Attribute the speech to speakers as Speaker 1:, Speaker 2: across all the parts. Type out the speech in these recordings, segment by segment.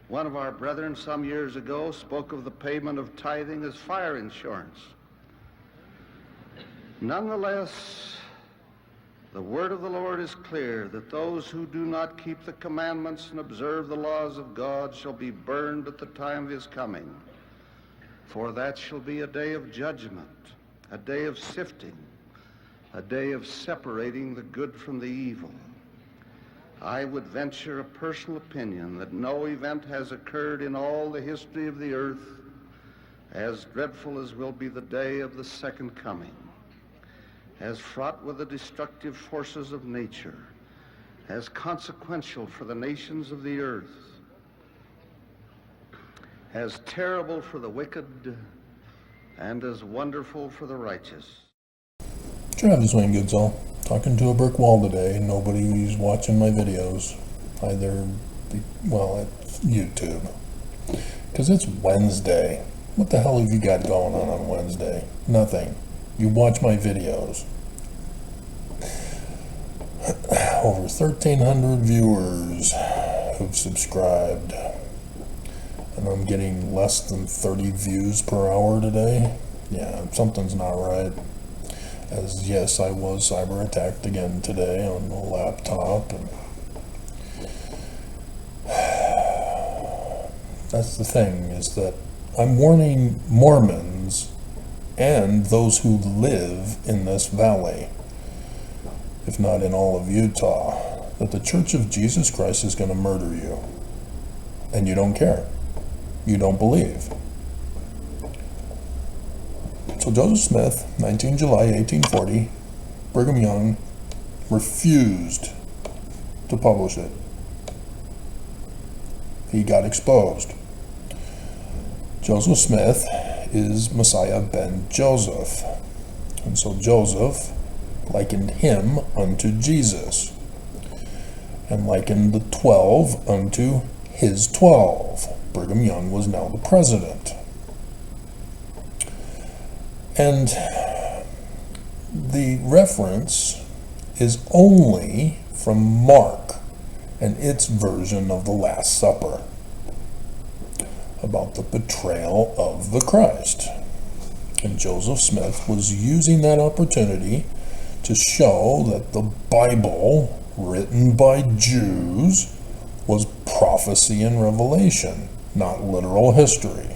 Speaker 1: One of our brethren some years ago spoke of the payment of tithing as fire insurance. Nonetheless, the word of the Lord is clear that those who do not keep the commandments and observe the laws of God shall be burned at the time of his coming. For that shall be a day of judgment, a day of sifting, a day of separating the good from the evil. I would venture a personal opinion that no event has occurred in all the history of the earth as dreadful as will be the day of the second coming, as fraught with the destructive forces of nature, as consequential for the nations of the earth, as terrible for the wicked, and as wonderful for the righteous.
Speaker 2: Travis Wayne Goodsall, talking to a brick wall today. Nobody's watching my videos, either, it's YouTube, because it's Wednesday. What the hell have you got going on Wednesday? Nothing. You watch my videos. Over 1,300 viewers who've subscribed, and I'm getting less than 30 views per hour today. Yeah, something's not right. As yes, I was cyber attacked again today on the laptop, and that's the thing, is that I'm warning Mormons and those who live in this valley, if not in all of Utah, that the Church of Jesus Christ is going to murder you, and you don't care. You don't believe. So Joseph Smith, 19 July 1840, Brigham Young refused to publish it. He got exposed. Joseph Smith is Messiah ben Joseph. And so Joseph likened him unto Jesus, and likened the 12 unto his 12. Brigham Young was now the president. And the reference is only from Mark and its version of the Last Supper, about the betrayal of the Christ. And Joseph Smith was using that opportunity to show that the Bible, written by Jews, was prophecy and revelation, not literal history.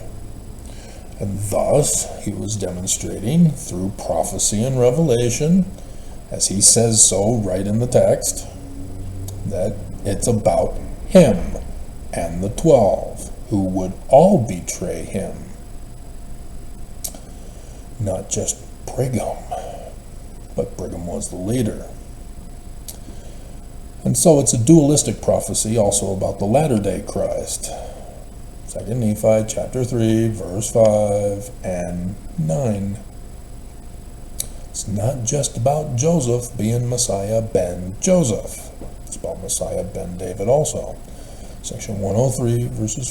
Speaker 2: And thus, he was demonstrating through prophecy and revelation, as he says so right in the text, that it's about him and the 12 who would all betray him. Not just Brigham, but Brigham was the leader. And so it's a dualistic prophecy also about the latter-day Christ. 2 Nephi chapter 3, verse 5 and 9. It's not just about Joseph being Messiah ben Joseph. It's about Messiah ben David also. Section 103, verses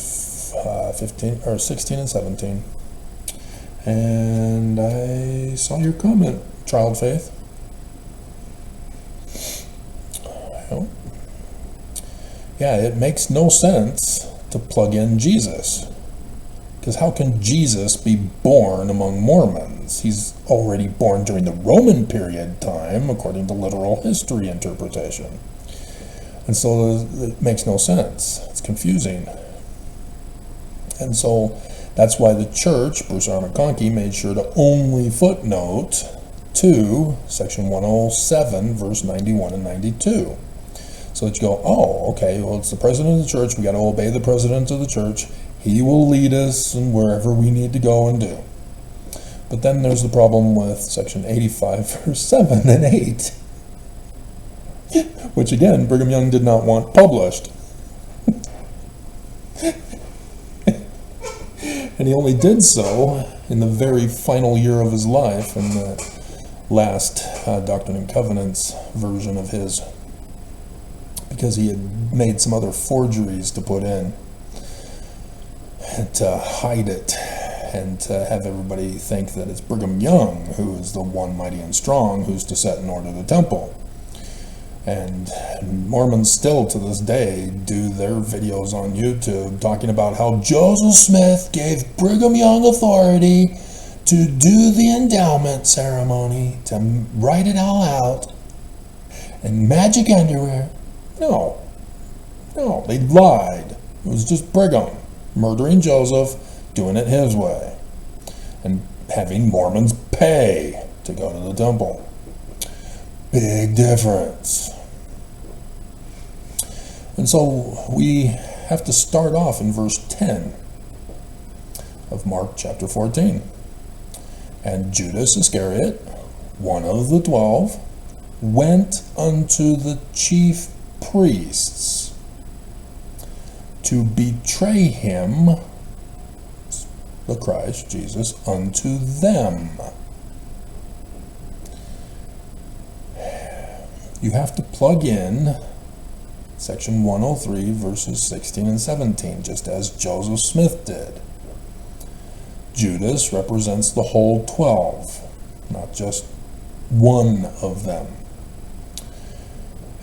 Speaker 2: 16 and 17. And I saw your comment, Child Faith. Well, yeah, it makes no sense to plug in Jesus, because how can Jesus be born among Mormons? He's already born during the Roman period time, according to literal history interpretation. And so it makes no sense. It's confusing. And so that's why the church, Bruce R. McConkie, made sure to only footnote to section 107, verse 91 and 92. So that you go, oh, okay, well, it's the president of the church. We got to obey the president of the church. He will lead us and wherever we need to go and do. But then there's the problem with section 85, verse 7 and 8, which again, Brigham Young did not want published. And he only did so in the very final year of his life, in the last Doctrine and Covenants version of his, because he had made some other forgeries to put in and to hide it and to have everybody think that it's Brigham Young who is the one mighty and strong who's to set in order the temple. And Mormons still to this day do their videos on YouTube talking about how Joseph Smith gave Brigham Young authority to do the endowment ceremony, to write it all out, and magic underwear. No, they lied. It was just Brigham murdering Joseph, doing it his way, and having Mormons pay to go to the temple. Big difference. And so we have to start off in verse 10 of Mark chapter 14. And Judas Iscariot, one of the 12, went unto the chief priests to betray him, the Christ, Jesus, unto them. You have to plug in section 103, verses 16 and 17, just as Joseph Smith did. Judas represents the whole 12, not just one of them.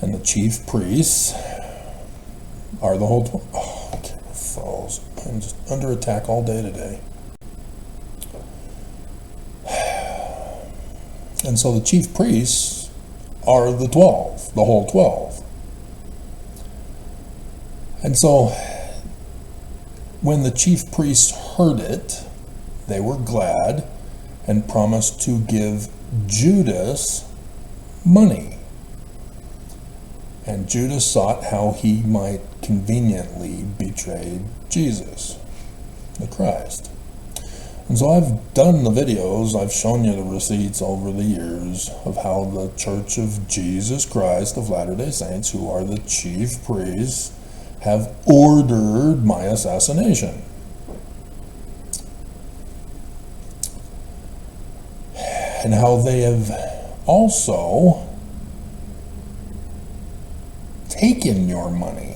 Speaker 2: And the chief priests are the whole 12. Oh, camera falls. I'm just under attack all day today. And so the chief priests are the 12, the whole 12. And so when the chief priests heard it, they were glad and promised to give Judas money. And Judas sought how he might conveniently betray Jesus, the Christ. And so I've done the videos, I've shown you the receipts over the years of how the Church of Jesus Christ of Latter-day Saints, who are the chief priests, have ordered my assassination. And how they have also taken your money.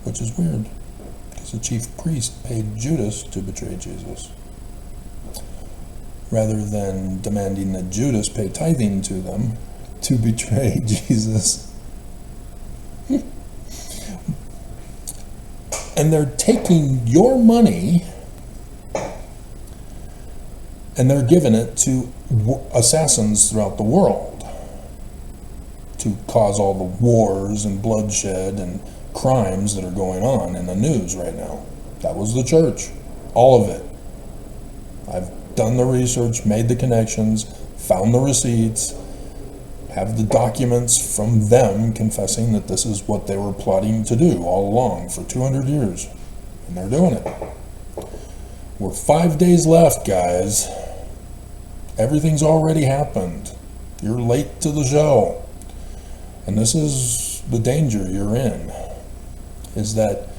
Speaker 2: Which is weird, because the chief priest paid Judas to betray Jesus, rather than demanding that Judas pay tithing to them to betray Jesus. And they're taking your money and they're giving it to assassins throughout the world to cause all the wars and bloodshed and crimes that are going on in the news right now. That was the church, all of it. I've done the research, made the connections, found the receipts, have the documents from them confessing that this is what they were plotting to do all along for 200 years. And they're doing it. We're 5 days left, guys. Everything's already happened. You're late to the show. And this is the danger you're in, is that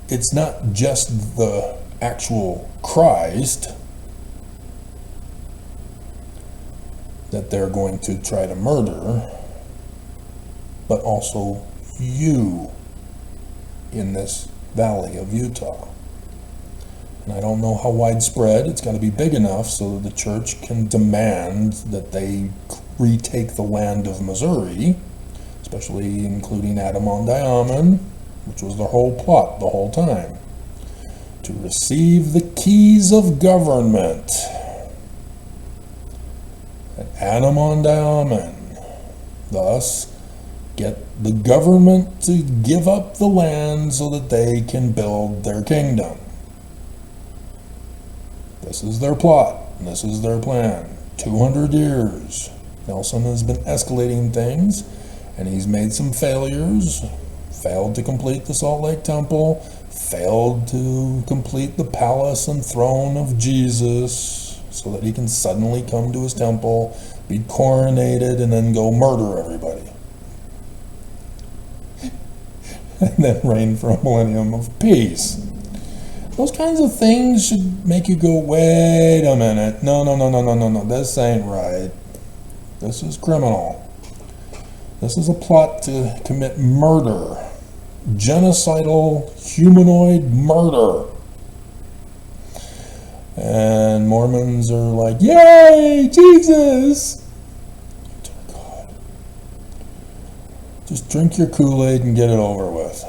Speaker 2: it's not just the actual Christ that they're going to try to murder, but also you in this valley of Utah. And I don't know how widespread. It's got to be big enough so that the church can demand that they retake the land of Missouri, especially including Adam-on-Diamond, which was the whole plot the whole time, to receive the keys of government at Adam-on-Diamond, thus get the government to give up the land so that they can build their kingdom. This is their plot, and this is their plan. 200 years. Nelson has been escalating things, and he's made some failures. Failed to complete the Salt Lake Temple, failed to complete the palace and throne of Jesus, so that he can suddenly come to his temple, be coronated, and then go murder everybody. And then reign for a millennium of peace. Those kinds of things should make you go, wait a minute, no, this ain't right. This is criminal. This is a plot to commit murder. Genocidal, humanoid murder. And Mormons are like, yay, Jesus! Dear God. Just drink your Kool-Aid and get it over with.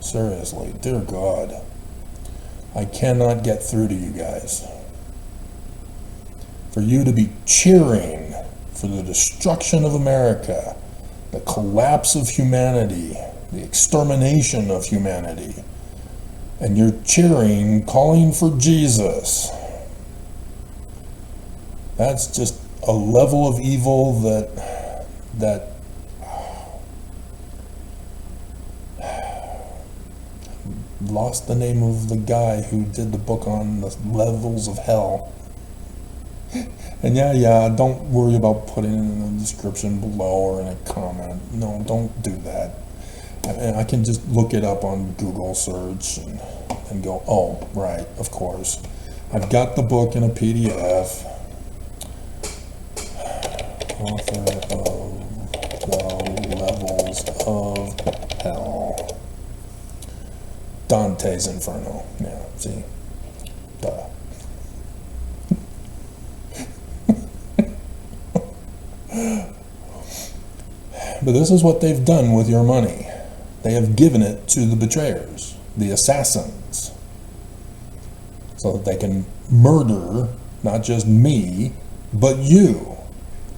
Speaker 2: Seriously, dear God. I cannot get through to you guys. For you to be cheering for the destruction of America, the collapse of humanity, the extermination of humanity, and you're cheering, calling for Jesus. That's just a level of evil that lost the name of the guy who did the book on the levels of hell. And yeah, don't worry about putting it in the description below or in a comment. No, don't do that. I can just look it up on Google search and go, oh, right, of course. I've got the book in a PDF. Author of the Levels of Hell. Dante's Inferno. Yeah, see? Duh. But this is what they've done with your money. They have given it to the betrayers, the assassins, so that they can murder not just me, but you.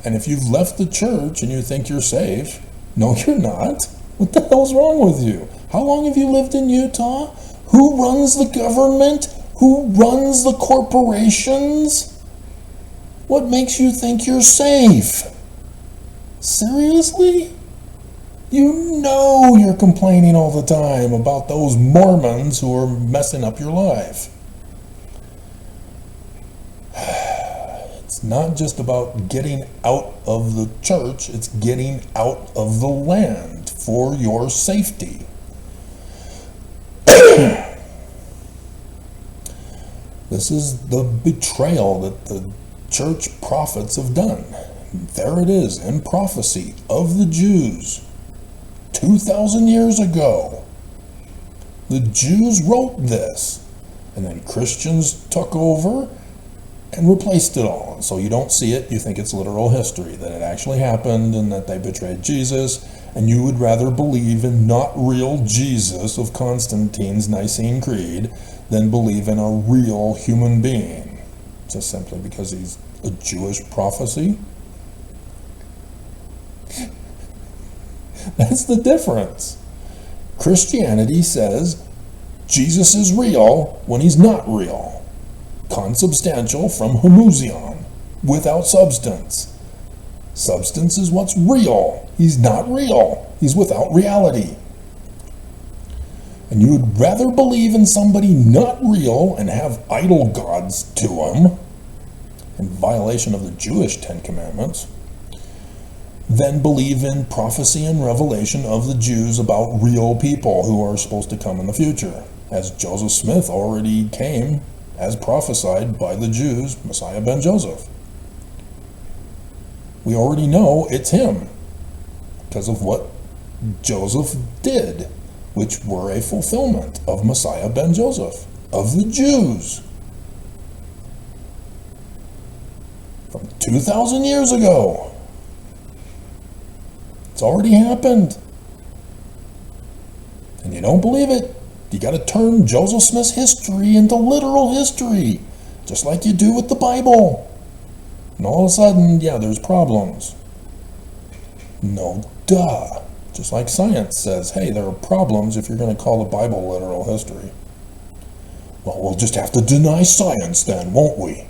Speaker 2: And if you've left the church and you think you're safe, no, you're not. What the hell's wrong with you? How long have you lived in Utah? Who runs the government? Who runs the corporations? What makes you think you're safe? Seriously? You know you're complaining all the time about those Mormons who are messing up your life. It's not just about getting out of the church, it's getting out of the land for your safety. This is the betrayal that the church prophets have done. There it is in prophecy of the Jews 2,000 years ago. The Jews wrote this, and then Christians took over and replaced it all. And so you don't see it, you think it's literal history, that it actually happened and that they betrayed Jesus, and you would rather believe in not real Jesus of Constantine's Nicene Creed than believe in a real human being, just simply because he's a Jewish prophecy. That's the difference. Christianity says Jesus is real when he's not real. Consubstantial from homuzion, without substance. Substance is what's real. He's not real. He's without reality. And you would rather believe in somebody not real and have idol gods to him, in violation of the Jewish Ten Commandments, than believe in prophecy and revelation of the Jews about real people who are supposed to come in the future, as Joseph Smith already came as prophesied by the Jews, Messiah ben Joseph. We already know it's him because of what Joseph did, which were a fulfillment of Messiah ben Joseph, of the Jews. From 2,000 years ago. It's already happened. And you don't believe it. You got to turn Joseph Smith's history into literal history, just like you do with the Bible. And all of a sudden, yeah, there's problems. No, duh. Just like science says, hey, there are problems if you're going to call the Bible literal history. Well, we'll just have to deny science then, won't we?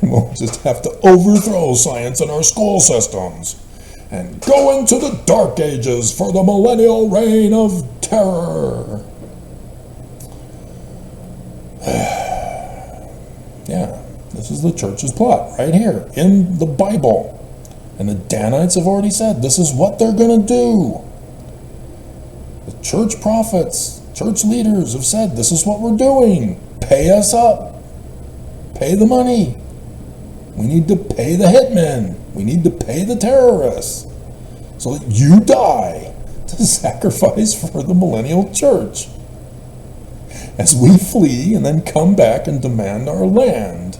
Speaker 2: We'll just have to overthrow science in our school systems and go into the dark ages for the millennial reign of terror. Yeah, this is the church's plot right here in the Bible. And the Danites have already said this is what they're going to do. The church prophets, church leaders have said this is what we're doing. Pay us up. Pay the money. We need to pay the hitmen. We need to pay the terrorists so that you die to sacrifice for the millennial church. as we flee and then come back and demand our land.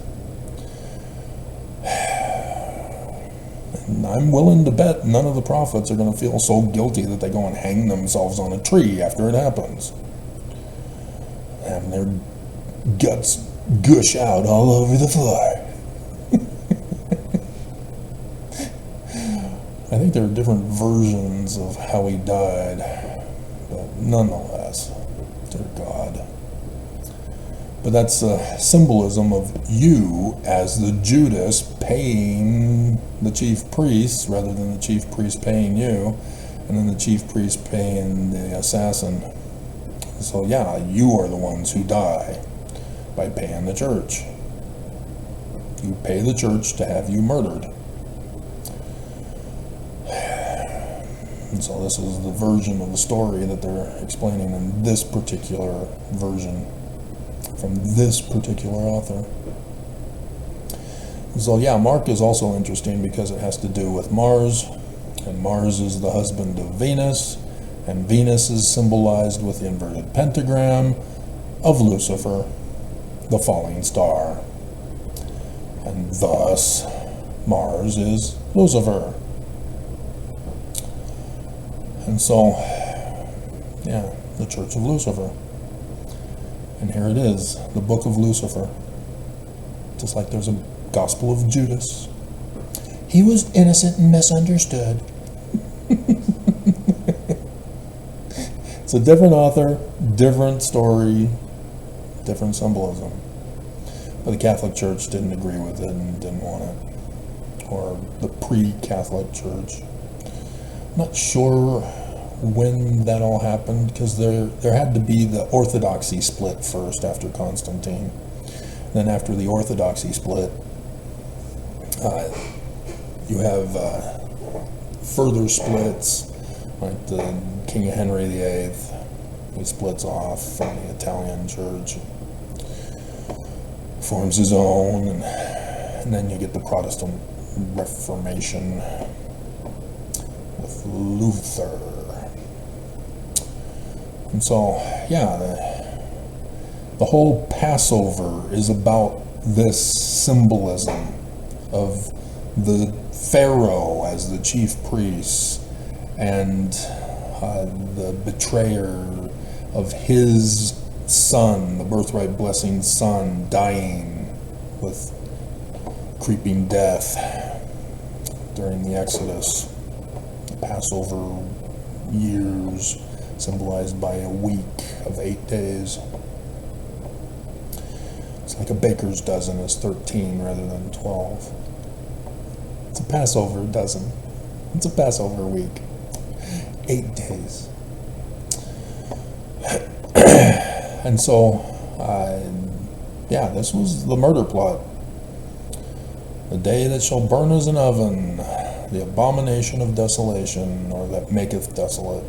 Speaker 2: And I'm willing to bet none of the prophets are going to feel so guilty that they go and hang themselves on a tree after it happens. And their guts gush out all over the floor. I think there are different versions of how he died, but nonetheless, dear God. But that's a symbolism of you as the Judas paying the chief priests rather than the chief priest paying you, and then the chief priest paying the assassin. So yeah, you are the ones who die by paying the church. You pay the church to have you murdered. And so this is the version of the story that they're explaining in this particular version from this particular author. So yeah, Mark is also interesting because it has to do with Mars, and Mars is the husband of Venus, and Venus is symbolized with the inverted pentagram of Lucifer, the falling star. And thus, Mars is Lucifer. And so, yeah, the Church of Lucifer. And here it is, the Book of Lucifer. Just like there's a Gospel of Judas. He was innocent and misunderstood. It's a different author, different story, different symbolism. But the Catholic Church didn't agree with it and didn't want it. Or the pre-Catholic Church. Not sure when that all happened, because there had to be the Orthodoxy split first after Constantine. Then after the Orthodoxy split, you have further splits, like the King Henry VIII. He splits off from the Italian Church, forms his own, and then you get the Protestant Reformation with Luther. And so, yeah, the whole Passover is about this symbolism of the Pharaoh as the chief priest and the betrayer of his son, the birthright blessing son, dying with creeping death during the Exodus. The Passover years symbolized by a week of 8 days. It's like a baker's dozen is 13 rather than 12. It's a Passover dozen. It's a Passover week. 8 days. And so, yeah, this was the murder plot. The day that shall burn as an oven, the abomination of desolation, or that maketh desolate.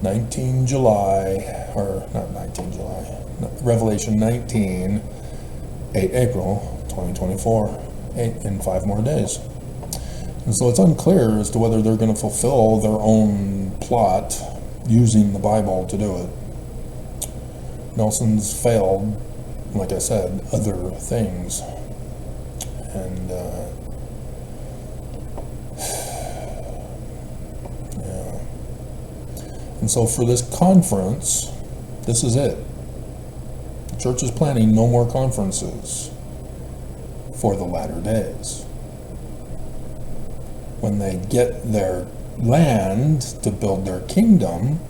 Speaker 2: 19 July, or not 19 July, Revelation 19, 8 April 2024, 8 in 5 more days. And so it's unclear as to whether they're going to fulfill their own plot using the Bible to do it. Nelson's failed, like I said, other things. And, yeah. And so for this conference, this is it. The church is planning no more conferences for the latter days. When they get their land to build their kingdom,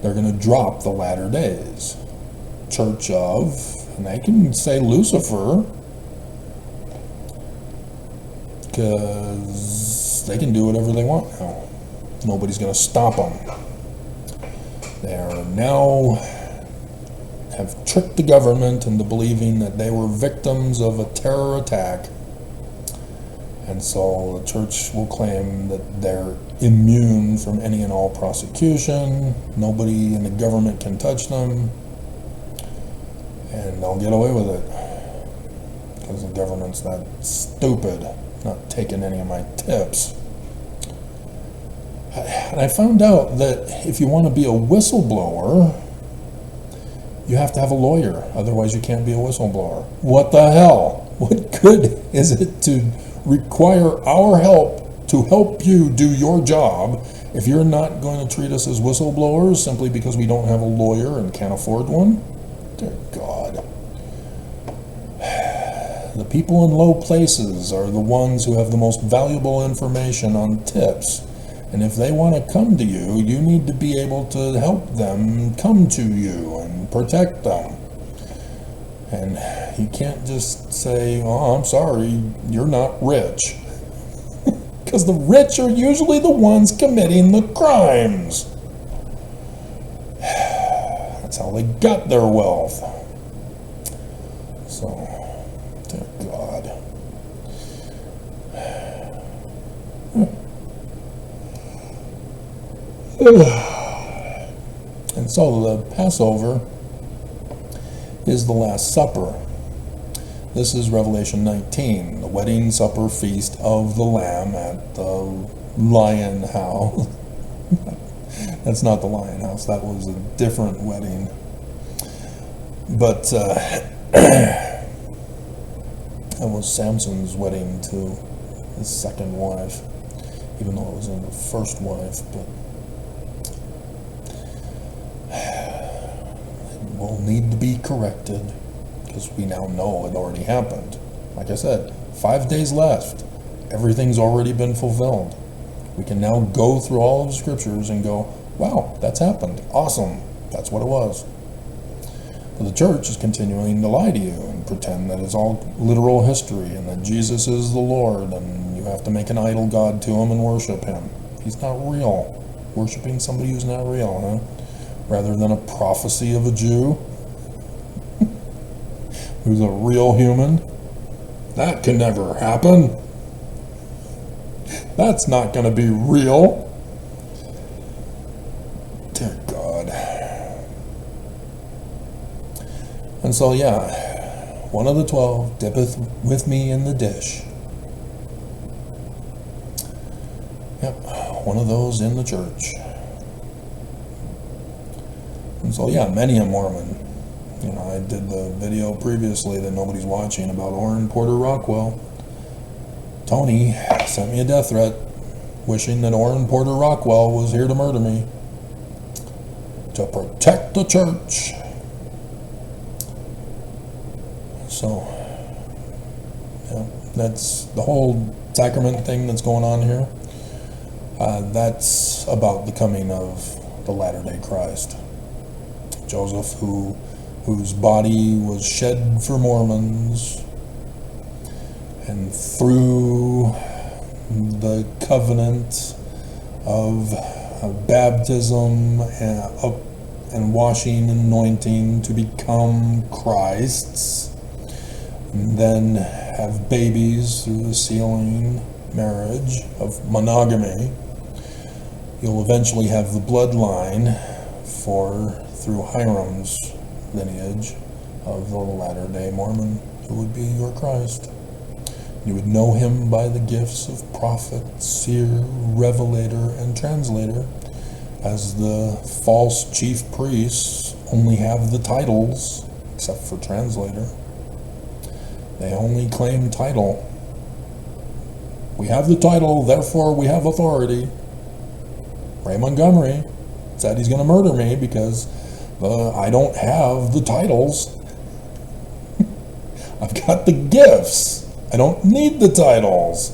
Speaker 2: they're going to drop the latter days. Church of, and they can say Lucifer, because they can do whatever they want now. Nobody's going to stop them. They are now have tricked the government into believing that they were victims of a terror attack. And so the church will claim that they're immune from any and all prosecution. Nobody in the government can touch them. And they'll get away with it. Because the government's that stupid, not taking any of my tips. And I found out that if you want to be a whistleblower, You have to have a lawyer, otherwise you can't be a whistleblower. What the hell? What good is it to require our help to help you do your job if you're not going to treat us as whistleblowers simply because we don't have a lawyer and can't afford one? Dear God. The people in low places are the ones who have the most valuable information on tips. And if they want to come to you, you need to be able to help them come to you and protect them. And you can't just say, oh, I'm sorry, you're not rich. Because the rich are usually the ones committing the crimes. That's how they got their wealth. So, dear God. And so the Passover is the Last Supper. This is Revelation 19, the wedding supper feast of the Lamb at the Lion House. That's not the Lion House, that was a different wedding. But that was Samson's wedding to his second wife, even though it was in the first wife. But it will need to be corrected because we now know it already happened. Like I said, 5 days left. Everything's already been fulfilled. We can now go through all of the scriptures and go, wow, that's happened. Awesome. That's what it was. But the church is continuing to lie to you and pretend that it's all literal history and that Jesus is the Lord and you have to make an idol god to him and worship him. He's not real. Worshipping somebody who's not real, huh? Rather than a prophecy of a Jew who's a real human. That can never happen. That's not going to be real. Dear God. And so, yeah, one of the 12 dippeth with me in the dish. Yep, one of those in the church. And so, yeah, many a Mormon. You know, I did the video previously that nobody's watching about Orrin Porter Rockwell. Tony sent me a death threat wishing that Orrin Porter Rockwell was here to murder me to protect the church. So, yeah, that's the whole sacrament thing that's going on here. That's about the coming of the Latter-day Christ. Joseph, whose body was shed for Mormons, and through the covenant of baptism and washing and anointing to become Christ's, and then have babies through the sealing marriage of monogamy. You'll eventually have the bloodline through Hiram's lineage of the Latter-day Mormon, who would be your Christ. You would know him by the gifts of prophet, seer, revelator, and translator, as the false chief priests only have the titles, except for translator. They only claim title. We have the title, therefore we have authority. Ray Montgomery said he's going to murder me because I don't have the titles. I've got the gifts. I don't need the titles.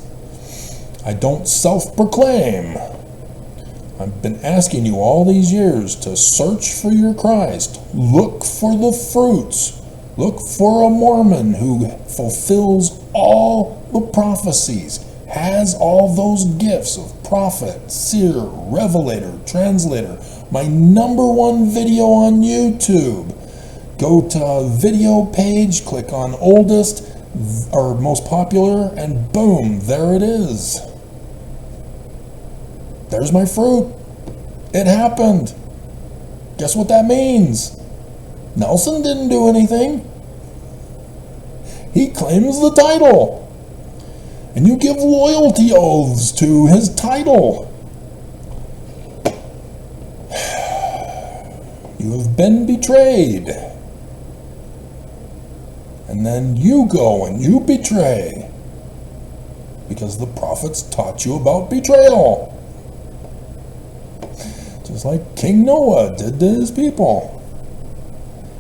Speaker 2: I don't self-proclaim. I've been asking you all these years to search for your Christ. Look for the fruits. Look for a Mormon who fulfills all the prophecies, has all those gifts of prophet, seer, revelator, translator. My #1 video on YouTube. Go to video page, click on oldest or most popular, and boom, there it is. There's my fruit. It happened. Guess what that means? Nelson didn't do anything. He claims the title. And you give loyalty oaths to his title. You have been betrayed. And then you go and you betray. Because the prophets taught you about betrayal. Just like King Noah did to his people.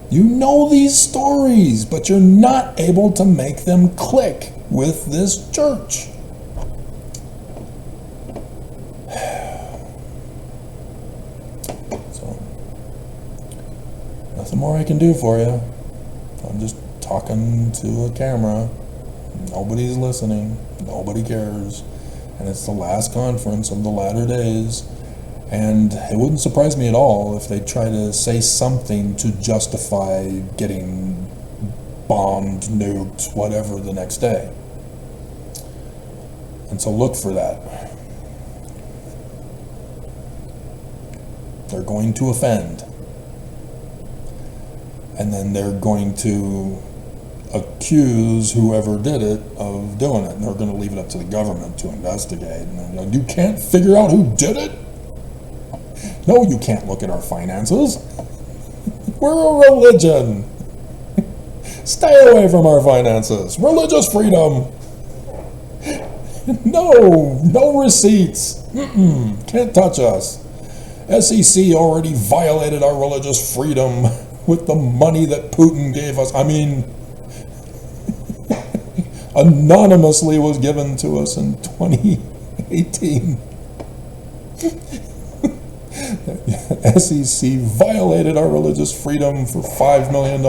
Speaker 2: You know these stories, but you're not able to make them click with this church. So, nothing more I can do for you. I'm just talking to a camera. Nobody's listening. Nobody cares. And it's the last conference of the latter days. And it wouldn't surprise me at all if they try to say something to justify getting bombed, nuked, whatever the next day. And so look for that. They're going to offend. And then they're going to accuse whoever did it of doing it. And they're going to leave it up to the government to investigate. And you can't figure out who did it? No, you can't look at our finances. We're a religion. Stay away from our finances. Religious freedom. No receipts. Can't touch us. SEC already violated our religious freedom with the money that Putin gave us. I mean, anonymously was given to us in 2018. SEC violated our religious freedom for $5 million.